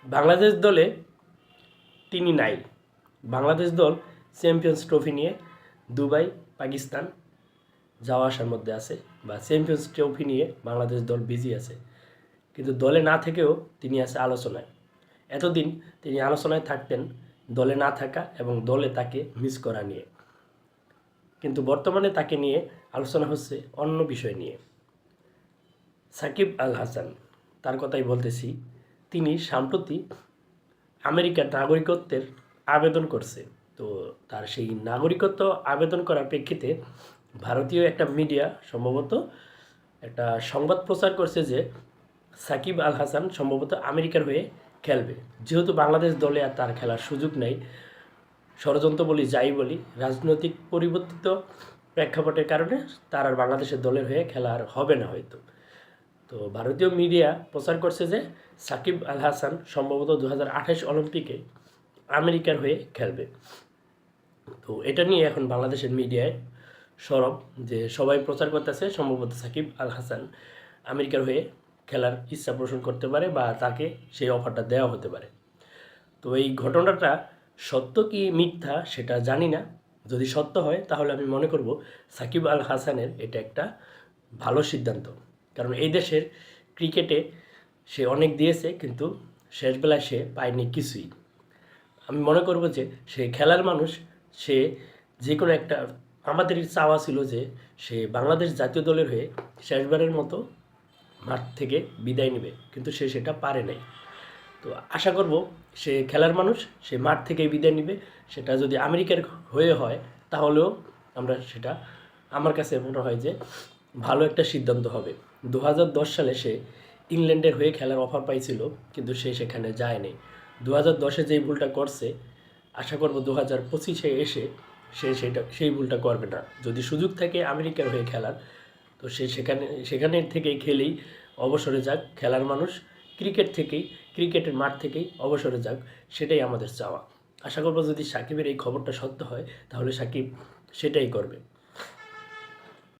বাংলাদেশ দলে তিনি নাই। বাংলাদেশ দল চ্যাম্পিয়ন্স ট্রফি নিয়ে দুবাই, পাকিস্তান যাওয়া আসার মধ্যে আছে, বা চ্যাম্পিয়ন্স ট্রফি নিয়ে বাংলাদেশ দল বিজি আছে। কিন্তু দলে না থেকেও তিনি আছে আলোচনায়। এতদিন তিনি আলোচনায় থাকতেন দলে না থাকা এবং দলে তাকে মিস করা নিয়ে, কিন্তু বর্তমানে তাকে নিয়ে আলোচনা হচ্ছে অন্য বিষয় নিয়ে। সাকিব আল হাসান, তার কথাই বলতেছি। তিনি সাম্প্রতি আমেরিকার নাগরিকত্বের আবেদন করছে। তো তার সেই নাগরিকত্ব আবেদন করার প্রেক্ষিতে ভারতীয় একটা মিডিয়া সম্ভবত একটা সংবাদ প্রচার করছে যে সাকিব আল হাসান সম্ভবত আমেরিকার হয়ে খেলবে। যেহেতু বাংলাদেশ দলে আর তার খেলার সুযোগ নেই, ষড়যন্ত্র বলি যাই বলি, রাজনৈতিক পরিবর্তিত প্রেক্ষাপটের কারণে তার আর বাংলাদেশের দলের হয়ে খেলা আর হবে না হয়তো। তো ভারতীয় মিডিয়া প্রচার করছে যে সাকিব আল হাসান সম্ভবত 2028 অলিম্পিকে আমেরিকার হয়ে খেলবে। তো এটা নিয়ে এখন বাংলাদেশের মিডিয়ায় সরব, যে সবাই প্রচার করতেছে সম্ভবত সাকিব আল হাসান আমেরিকার হয়ে খেলার ইচ্ছা পোষণ করতে পারে, বা তাকে সেই অফারটা দেওয়া হতে পারে। তো এই ঘটনাটা সত্য কি মিথ্যা সেটা জানি না। যদি সত্য হয় তাহলে আমি মনে করব সাকিব আল হাসানের এটা একটা ভালো সিদ্ধান্ত। কারণ এই দেশের ক্রিকেটে সে অনেক দিয়েছে, কিন্তু শেষবেলায় সে পায়নি কিছুই। আমি মনে করব যে সে খেলার মানুষ, সে যে কোনো একটা, আমাদের চাওয়া ছিল যে সে বাংলাদেশ জাতীয় দলের হয়ে শেষবারের মতো মাঠ থেকে বিদায় নেবে, কিন্তু সে সেটা পারে নাই। তো আশা করব সে খেলার মানুষ, সে মাঠ থেকে বিদায় নেবে। সেটা যদি আমেরিকার হয়ে হয় তাহলেও আমরা সেটা, আমার কাছে মনে হয় যে ভালো একটা সিদ্ধান্ত হবে। 2010 সালে সে ইংল্যান্ডের হয়ে খেলার অফার পাইছিল, কিন্তু সে সেখানে যায়নি। 2010-এ যেই ভুলটা করছে, আশা করব 2025-এ এসে সে সেই ভুলটা করবে না। যদি সুযোগ থাকে আমেরিকার হয়ে খেলার, তো সে সেখানের থেকেই খেলেই অবসরে যাক। খেলার মানুষ, ক্রিকেটের মাঠ থেকেই অবসরে যাক, সেটাই আমাদের চাওয়া। আশা করব যদি সাকিবের এই খবরটা সত্য হয় তাহলে সাকিব সেটাই করবে।